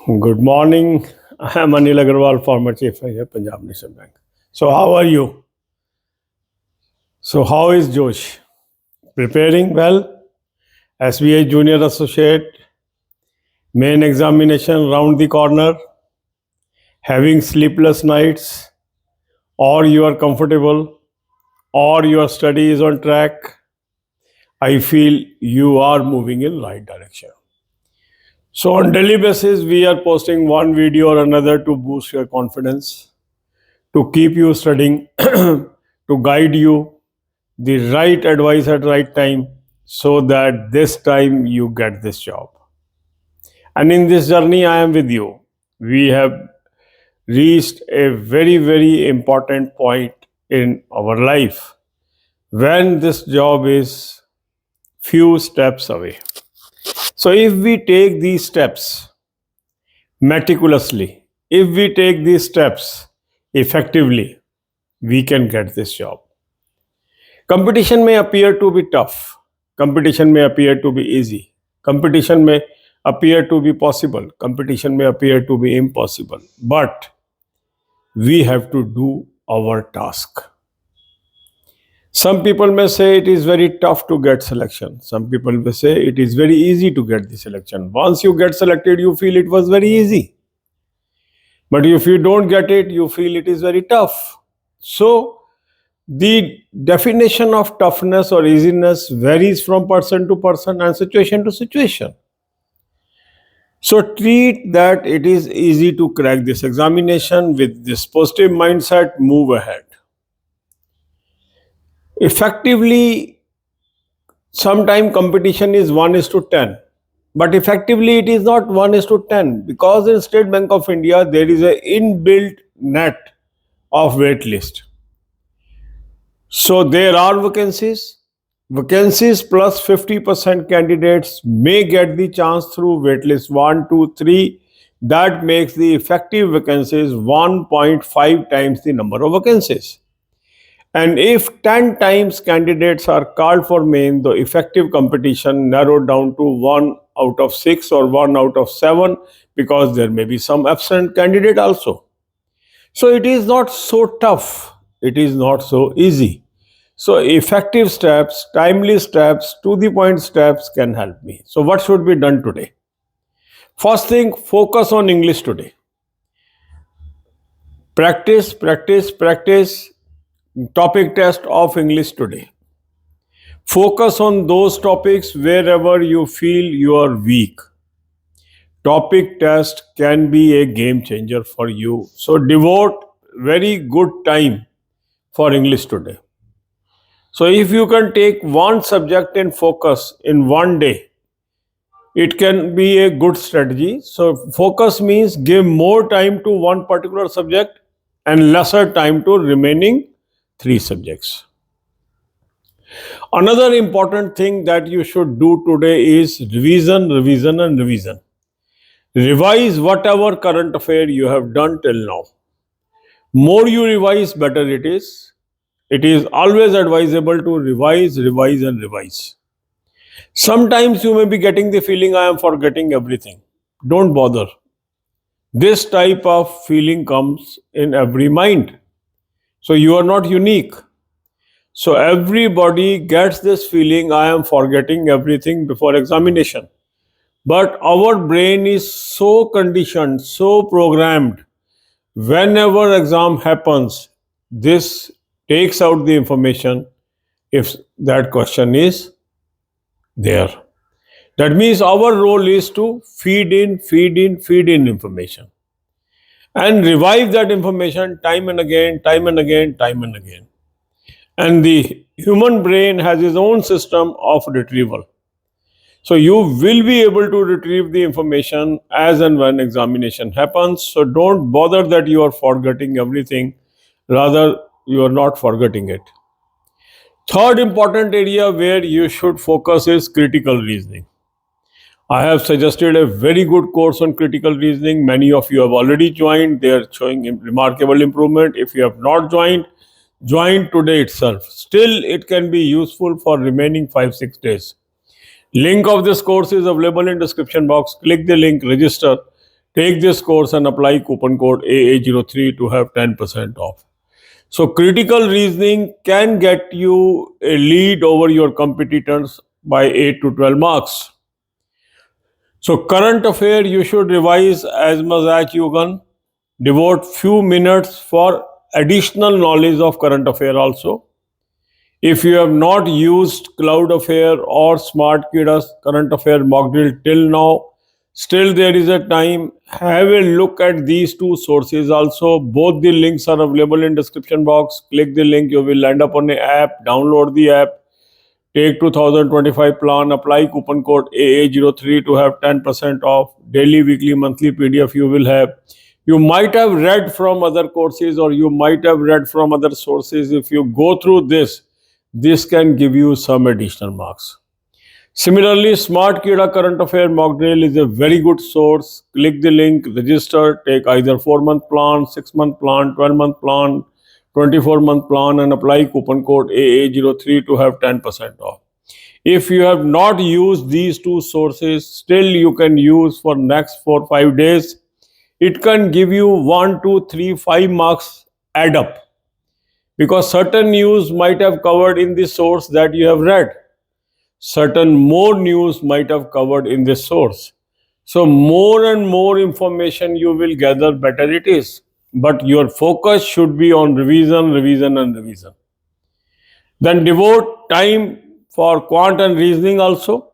Good morning. I am Anil Agarwal, former Chief of Punjab National Bank. So, how are you? So, how is Josh? Preparing well? SBI Junior Associate, main examination round the corner, having sleepless nights, or you are comfortable, or your study is on track. I feel you are moving in right direction. So, on daily basis, we are posting one video or another to boost your confidence, to keep you studying, to guide you the right advice at right time so that this time you get this job. And in this journey, I am with you. We have reached a very important point in our life when this job is few steps away. So if we take these steps meticulously, if we take these steps effectively, we can get this job. Competition may appear to be tough. Competition may appear to be easy. Competition may appear to be possible. Competition may appear to be impossible. But we have to do our task. Some people may say it is very tough to get selection. Some people may say it is very easy to get the selection. Once you get selected, you feel it was very easy. But if you don't get it, you feel it is very tough. So, the definition of toughness or easiness varies from person to person and situation to situation. So treat that it is easy to crack this examination with this positive mindset, move ahead. Effectively, sometime competition is 1 is to 10, but effectively it is not 1 is to 10 because in State Bank of India there is a inbuilt net of wait list. So there are vacancies. Vacancies plus 50% candidates may get the chance through waitlist 1, 2, 3. That makes the effective vacancies 1.5 times the number of vacancies. And if 10 times candidates are called for main, the effective competition narrowed down to 1 out of 6 or 1 out of 7 because there may be some absent candidate also. So it is not so tough. It is not so easy. So effective steps, timely steps, to the point steps can help me. So what should be done today? First thing, focus on English today. Practice topic test of English today. Focus on those topics wherever you feel you are weak. Topic test can be a game changer for you. So devote very good time for English today. So if you can take one subject in focus in one day, it can be a good strategy. So focus means give more time to one particular subject and lesser time to remaining 3 subjects. Another important thing that you should do today is revision. Revise whatever current affair you have done till now. More you revise, better it is. It is always advisable to revise. Sometimes you may be getting the feeling I am forgetting everything. Don't bother. This type of feeling comes in every mind. So you are not unique. So everybody gets this feeling I am forgetting everything before examination. But our brain is so conditioned, so programmed. Whenever exam happens, this takes out the information if that question is there. That means our role is to feed in information and revive that information time and again. And the human brain has its own system of retrieval. So you will be able to retrieve the information as and when examination happens. So don't bother that you are forgetting everything. Rather, you are not forgetting it. Third important area where you should focus is critical reasoning. I have suggested a very good course on critical reasoning. Many of you have already joined. They are showing remarkable improvement. If you have not joined, join today itself. Still, it can be useful for remaining 5-6 days. Link of this course is available in description box. Click the link, register. Take this course and apply coupon code AA03 to have 10% off. So critical reasoning can get you a lead over your competitors by 8 to 12 marks. So current affair, you should revise as much as you can. Devote few minutes for additional knowledge of current affair also. If you have not used Cloud Affair or Smart Kida's current affair mock drill till now, still there is a time. Have a look at these two sources also. Both the links are available in description box. Click the link, you will land up on the app. Download the app. Take 2025 plan. Apply coupon code AA03 to have 10% off. Daily, weekly, monthly PDF you will have. You might have read from other courses or you might have read from other sources. If you go through this can give you some additional marks. Similarly, Smart Kida Current Affair Mock Drill is a very good source. Click the link, register, take either 4-month plan, 6-month plan, 12-month plan, 24-month plan and apply coupon code AA03 to have 10% off. If you have not used these two sources, still you can use for next 4-5 days. It can give you 1, 2, 3, 5 marks add up. Because certain news might have covered in the source that you have read. Certain more news might have covered in this source. So more and more information you will gather, better it is. But your focus should be on revision, revision and revision. Then devote time for quant and reasoning also.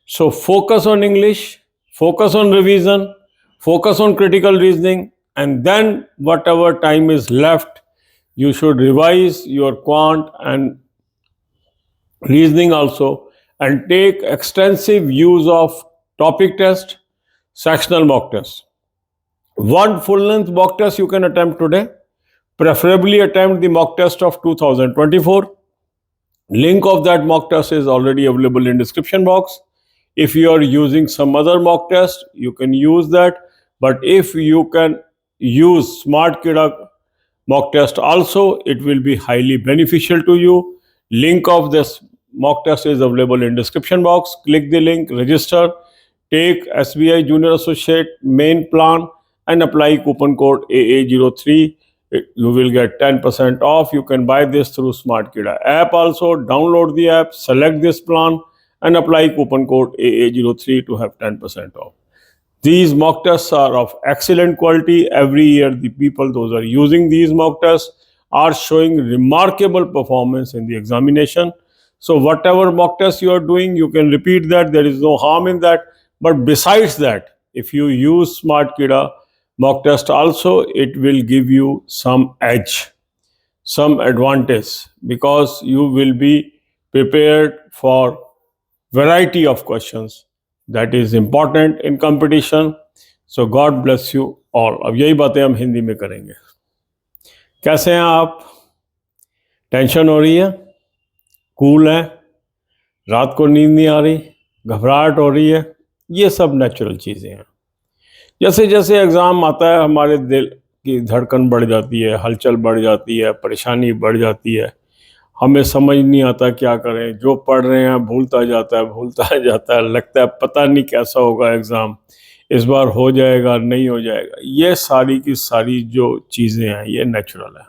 So focus on English, focus on revision, focus on critical reasoning, and then whatever time is left, you should revise your quant and reasoning also and take extensive use of topic test, sectional mock test. One full-length mock test you can attempt today. Preferably attempt the mock test of 2024. Link of that mock test is already available in description box. If you are using some other mock test, you can use that. But if you can use Smart Kida mock test also, it will be highly beneficial to you. Link of this mock test is available in description box. Click the link, register, take SBI Junior Associate main plan and apply coupon code AA03. You will get 10% off. You can buy this through Smart Kida app also. Download the app, select this plan and apply coupon code AA03 to have 10% off. These mock tests are of excellent quality. Every year, the people those are using these mock tests are showing remarkable performance in the examination. So whatever mock test you are doing, you can repeat that. There is no harm in that. But besides that, if you use Smart Kida mock test also, it will give you some edge, some advantage, because you will be prepared for variety of questions. That is important in competition. So God bless you all. अब यही बातें हम हिंदी में करेंगे. कैसे हैं आप? Tension हो रही है? कूल है? रात को नींद नहीं आ रही? घबराहट हो रही है? ये सब नेचुरल चीज़ें हैं. जैसे जैसे एग्ज़ाम आता है, हमारे दिल की धड़कन बढ़ जाती है, हलचल बढ़ जाती है, परेशानी बढ़ जाती है. हमें समझ नहीं आता क्या करें. जो पढ़ रहे हैं भूलता जाता है. लगता है पता नहीं कैसा होगा एग्ज़ाम, इस बार हो जाएगा नहीं हो जाएगा. ये सारी की सारी जो चीज़ें हैं ये नेचुरल है.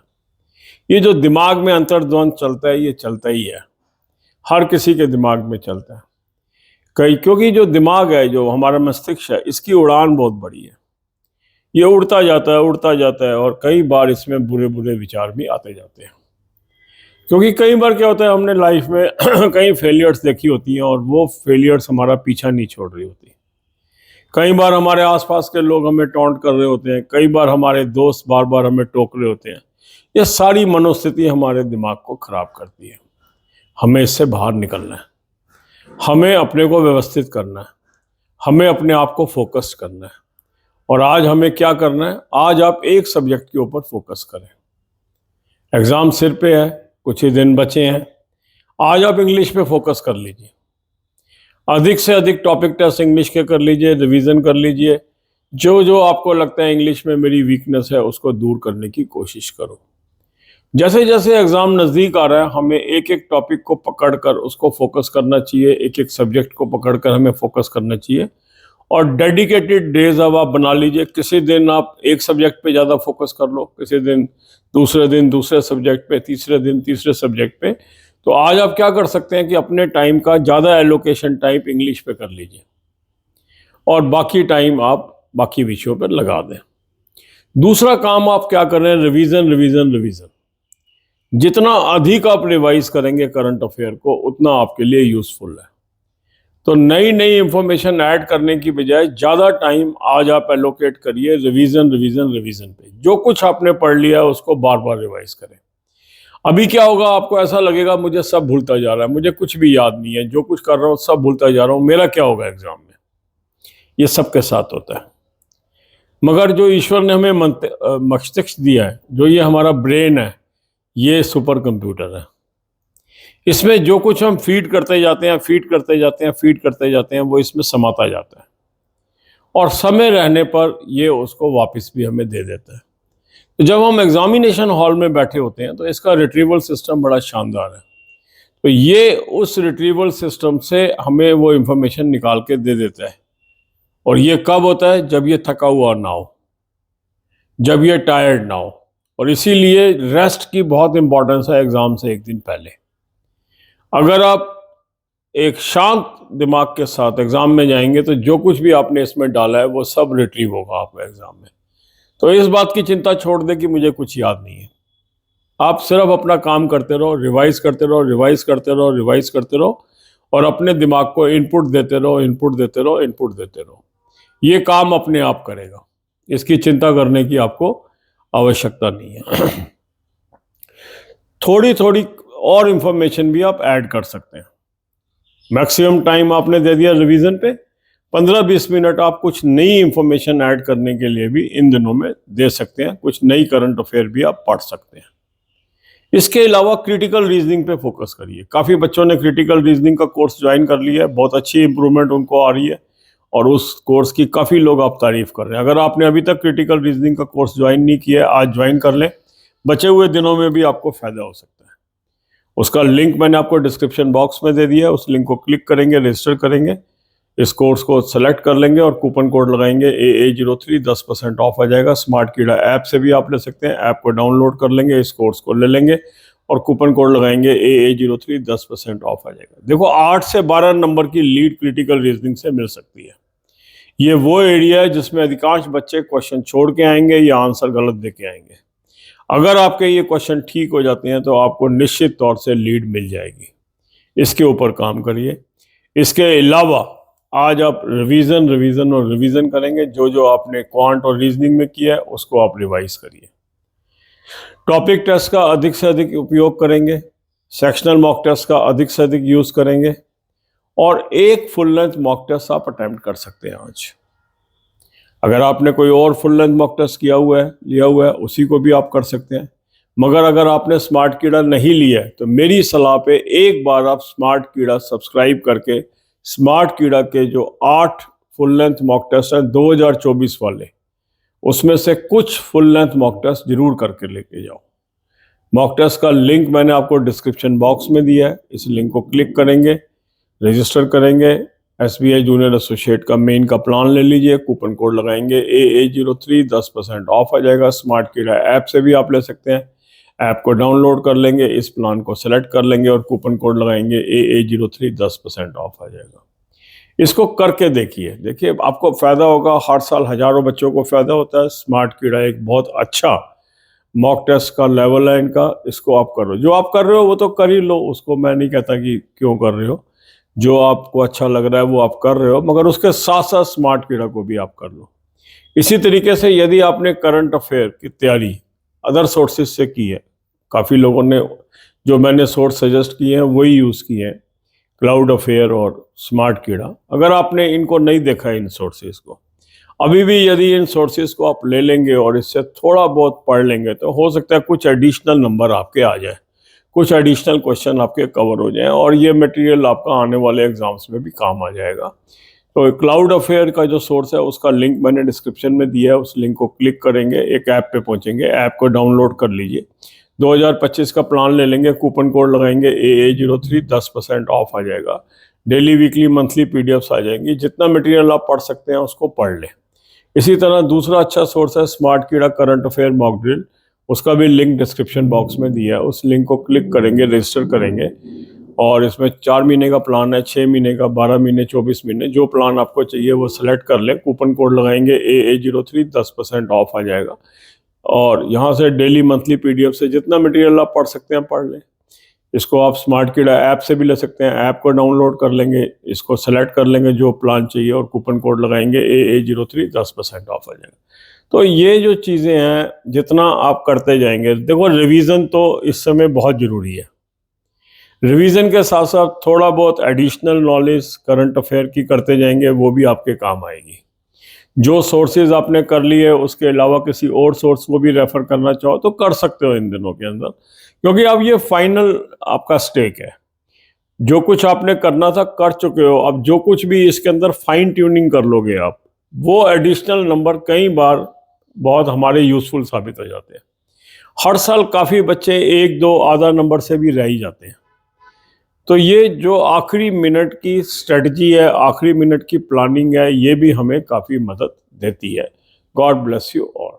ये जो दिमाग में अंतर्द्वंद चलता है ये चलता ही है, हर किसी के दिमाग में चलता है. क्योंकि जो दिमाग है, जो हमारा मस्तिष्क है, इसकी उड़ान बहुत बड़ी है. ये उड़ता जाता है और कई बार इसमें बुरे बुरे विचार भी आते जाते हैं. क्योंकि कई बार क्या होता है, हमने लाइफ में कई फेलियर्स देखी होती हैं और वो फेलियर्स हमारा पीछा नहीं छोड़ रही होती. कई बार हमारे आसपास के लोग हमें टॉन्ट कर रहे होते हैं, कई बार हमारे दोस्त बार बार हमें टोक रहे होते हैं. ये सारी मनोस्थिति हमारे दिमाग को खराब करती है. हमें इससे बाहर निकलना है, हमें अपने को व्यवस्थित करना है, हमें अपने आप को फोकस करना है. और आज हमें क्या करना है, आज आप एक सब्जेक्ट के ऊपर फोकस करें. एग्ज़ाम सिर पे है, कुछ ही दिन बचे हैं. आज आप इंग्लिश पे फोकस कर लीजिए. अधिक से अधिक टॉपिक टेस्ट इंग्लिश के कर लीजिए, रिवीजन कर लीजिए. जो जो आपको लगता है इंग्लिश में मेरी वीकनेस है उसको दूर करने की कोशिश करो. जैसे जैसे एग्ज़ाम नज़दीक आ रहा है, हमें एक एक टॉपिक को पकड़कर उसको फोकस करना चाहिए. एक एक सब्जेक्ट को पकड़कर हमें फोकस करना चाहिए और डेडिकेटेड डेज अब आप बना लीजिए। किसी दिन आप एक सब्जेक्ट पे ज़्यादा फोकस कर लो, किसी दिन दूसरे सब्जेक्ट पे, तीसरे दिन तीसरे सब्जेक्ट पे। तो आज आप क्या कर सकते हैं कि अपने टाइम का ज़्यादा एलोकेशन टाइम इंग्लिश पे कर लीजिए और बाकी टाइम आप बाकी विषयों पर लगा दें। दूसरा काम आप क्या कर रहे हैं, रिवीजन रिवीजन रिवीजन। जितना अधिक आप रिवाइज करेंगे करंट अफेयर को, उतना आपके लिए यूजफुल है। तो नई नई इंफॉर्मेशन ऐड करने की बजाय ज़्यादा टाइम आज आप एलोकेट करिए रिवीजन रिवीजन रिवीजन पे। जो कुछ आपने पढ़ लिया है उसको बार बार रिवाइज करें। अभी क्या होगा, आपको ऐसा लगेगा मुझे सब भूलता जा रहा है, मुझे कुछ भी याद नहीं है, जो कुछ कर रहा हूँ सब भूलता जा रहा हूँ, मेरा क्या होगा एग्जाम में। ये सबके साथ होता है। मगर जो ईश्वर ने हमें मस्तिष्क दिया है, जो ये हमारा ब्रेन है, ये सुपर कंप्यूटर है। इसमें जो कुछ हम फीड करते जाते हैं, फीड करते जाते हैं, फीड करते जाते हैं, वो इसमें समाता जाता है और समय रहने पर ये उसको वापस भी हमें दे देता है। तो जब हम एग्जामिनेशन हॉल में बैठे होते हैं तो इसका रिट्रीवल सिस्टम बड़ा शानदार है। तो ये उस रिट्रीवल सिस्टम से हमें वो इंफॉर्मेशन निकाल के दे देता है। और ये कब होता है, जब ये थका हुआ ना हो, जब ये टायर्ड ना हो। और इसीलिए रेस्ट की बहुत इंपॉर्टेंस है एग्जाम से एक दिन पहले। अगर आप एक शांत दिमाग के साथ एग्जाम में जाएंगे तो जो कुछ भी आपने इसमें डाला है वो सब रिट्रीव होगा आपको एग्जाम में। तो इस बात की चिंता छोड़ दें कि मुझे कुछ याद नहीं है। आप सिर्फ अपना काम करते रहो, रिवाइज करते रहो, रिवाइज करते रहो, रिवाइज करते रहो और अपने दिमाग को इनपुट देते रहो, इनपुट देते रहो, इनपुट देते रहो। ये काम अपने आप करेगा, इसकी चिंता करने की आपको आवश्यकता नहीं है। थोड़ी थोड़ी और इंफॉर्मेशन भी आप ऐड कर सकते हैं। मैक्सिमम टाइम आपने दे दिया रिवीजन पे, 15-20 मिनट आप कुछ नई इंफॉर्मेशन ऐड करने के लिए भी इन दिनों में दे सकते हैं। कुछ नई करंट अफेयर भी आप पढ़ सकते हैं। इसके अलावा क्रिटिकल रीजनिंग पे फोकस करिए। काफ़ी बच्चों ने क्रिटिकल रीजनिंग का कोर्स ज्वाइन कर लिया है, बहुत अच्छी इंप्रूवमेंट उनको आ रही है और उस कोर्स की काफ़ी लोग आप तारीफ कर रहे हैं। अगर आपने अभी तक क्रिटिकल रीजनिंग का कोर्स ज्वाइन नहीं किया है, आज ज्वाइन कर लें, बचे हुए दिनों में भी आपको फायदा हो सकता है। उसका लिंक मैंने आपको डिस्क्रिप्शन बॉक्स में दे दिया है। उस लिंक को क्लिक करेंगे, रजिस्टर करेंगे, इस कोर्स को सेलेक्ट कर लेंगे और कूपन कोड लगाएंगे AA03, 10% ऑफ आ जाएगा। स्मार्ट कीड़ा ऐप से भी आप ले सकते हैं, ऐप को डाउनलोड कर लेंगे, इस कोर्स को ले लेंगे और कूपन कोड लगाएंगे AA03, 10% ऑफ आ जाएगा। देखो 8 से 12 नंबर की लीड क्रिटिकल रीजनिंग से मिल सकती है। ये वो एरिया है जिसमें अधिकांश बच्चे क्वेश्चन छोड़ के आएंगे या आंसर गलत दे के आएंगे। अगर आपके ये क्वेश्चन ठीक हो जाते हैं तो आपको निश्चित तौर से लीड मिल जाएगी। इसके ऊपर काम करिए। इसके अलावा आज आप रिवीजन रिवीजन और रिवीजन करेंगे। जो जो आपने क्वांट और रीजनिंग में किया है उसको आप रिवाइज करिए। टॉपिक टेस्ट का अधिक से अधिक उपयोग करेंगे, सेक्शनल मॉक टेस्ट का अधिक से अधिक यूज करेंगे और एक फुल लेंथ मॉक टेस्ट आप अटेम्प्ट कर सकते हैं आज। अगर आपने कोई और फुल लेंथ मॉक टेस्ट लिया हुआ है उसी को भी आप कर सकते हैं। मगर अगर आपने स्मार्ट कीड़ा नहीं लिया है तो मेरी सलाह पे एक बार आप स्मार्ट कीड़ा सब्सक्राइब करके स्मार्ट कीड़ा के जो 8 फुल लेंथ मॉक टेस्ट हैं 2024 वाले, उसमें से कुछ फुल लेंथ मॉक टेस्ट जरूर करके लेके जाओ। मॉक टेस्ट का लिंक मैंने आपको डिस्क्रिप्शन बॉक्स में दिया है। इस लिंक को क्लिक करेंगे, रजिस्टर करेंगे, SBI जूनियर एसोसिएट का मेन का प्लान ले लीजिए, कूपन कोड लगाएंगे AA03, 10% ऑफ आ जाएगा। स्मार्ट कीड़ा ऐप से भी आप ले सकते हैं, ऐप को डाउनलोड कर लेंगे, इस प्लान को सेलेक्ट कर लेंगे और कूपन कोड लगाएंगे AA03, 10% ऑफ आ जाएगा। इसको करके देखिए आपको फायदा होगा। हर साल हजारों बच्चों को फायदा होता है। स्मार्ट कीड़ा एक बहुत अच्छा मॉक टेस्ट का लेवल है इनका, इसको आप करो। जो आप कर रहे हो वो तो कर ही लो, उसको मैं नहीं कहता कि क्यों कर रहे हो। जो आपको अच्छा लग रहा है वो आप कर रहे हो, मगर उसके साथ साथ स्मार्ट कीड़ा को भी आप कर लो। इसी तरीके से यदि आपने करंट अफेयर की तैयारी अदर सोर्सेज से की है, काफ़ी लोगों ने जो मैंने सोर्स सजेस्ट किए हैं वही यूज़ किए हैं, क्लाउड अफेयर और स्मार्ट कीड़ा। अगर आपने इनको नहीं देखा है इन सोर्सेज को, अभी भी यदि इन सोर्सेज को आप ले लेंगे और इससे थोड़ा बहुत पढ़ लेंगे तो हो सकता है कुछ एडिशनल नंबर आपके आ जाए, कुछ एडिशनल क्वेश्चन आपके कवर हो जाएं और ये मटेरियल आपका आने वाले एग्जाम्स में भी काम आ जाएगा। तो क्लाउड अफेयर का जो सोर्स है उसका लिंक मैंने डिस्क्रिप्शन में दिया है। उस लिंक को क्लिक करेंगे, एक ऐप पे पहुंचेंगे, ऐप को डाउनलोड कर लीजिए, 2025 का प्लान ले लेंगे, कूपन कोड लगाएंगे AA03, 10% ऑफ आ जाएगा। डेली वीकली मंथली पीडीएफ्स आ जाएंगी। जितना मटेरियल आप पढ़ सकते हैं उसको पढ़ लें। इसी तरह दूसरा अच्छा सोर्स है स्मार्ट कीड़ा करंट अफेयर मॉक ड्रिल, उसका भी लिंक डिस्क्रिप्शन बॉक्स में दिया है। उस लिंक को क्लिक करेंगे, रजिस्टर करेंगे और इसमें 4 महीने का प्लान है, 6 महीने का, 12 महीने, 24 महीने, जो प्लान आपको चाहिए वो सिलेक्ट कर लें। कूपन कोड लगाएंगे AA03, 10% ऑफ आ जाएगा। और यहाँ से डेली मंथली पीडीएफ से जितना मटेरियल आप पढ़ सकते हैं पढ़ लें। इसको आप स्मार्ट कीड़ा ऐप से भी ले सकते हैं, ऐप को डाउनलोड कर लेंगे, इसको सेलेक्ट कर लेंगे जो प्लान चाहिए और कूपन कोड लगाएंगे AA03, 10% ऑफ आ जाएगा। तो ये जो चीज़ें हैं जितना आप करते जाएंगे, देखो रिवीजन तो इस समय बहुत ज़रूरी है। रिवीजन के साथ साथ थोड़ा बहुत एडिशनल नॉलेज करंट अफेयर की करते जाएंगे, वो भी आपके काम आएगी। जो सोर्सेज आपने कर लिए उसके अलावा किसी और सोर्स को भी रेफर करना चाहो तो कर सकते हो इन दिनों के अंदर, क्योंकि अब ये फाइनल आपका स्टेक है। जो कुछ आपने करना था कर चुके हो, अब जो कुछ भी इसके अंदर फाइन ट्यूनिंग कर लोगे आप, वो एडिशनल नंबर कई बार बहुत हमारे यूजफुल साबित हो जाते हैं। हर साल काफ़ी बच्चे 1-2 आधा नंबर से भी रह ही जाते हैं। तो ये जो आखिरी मिनट की स्ट्रेटजी है, आखिरी मिनट की प्लानिंग है, ये भी हमें काफ़ी मदद देती है। God bless you all.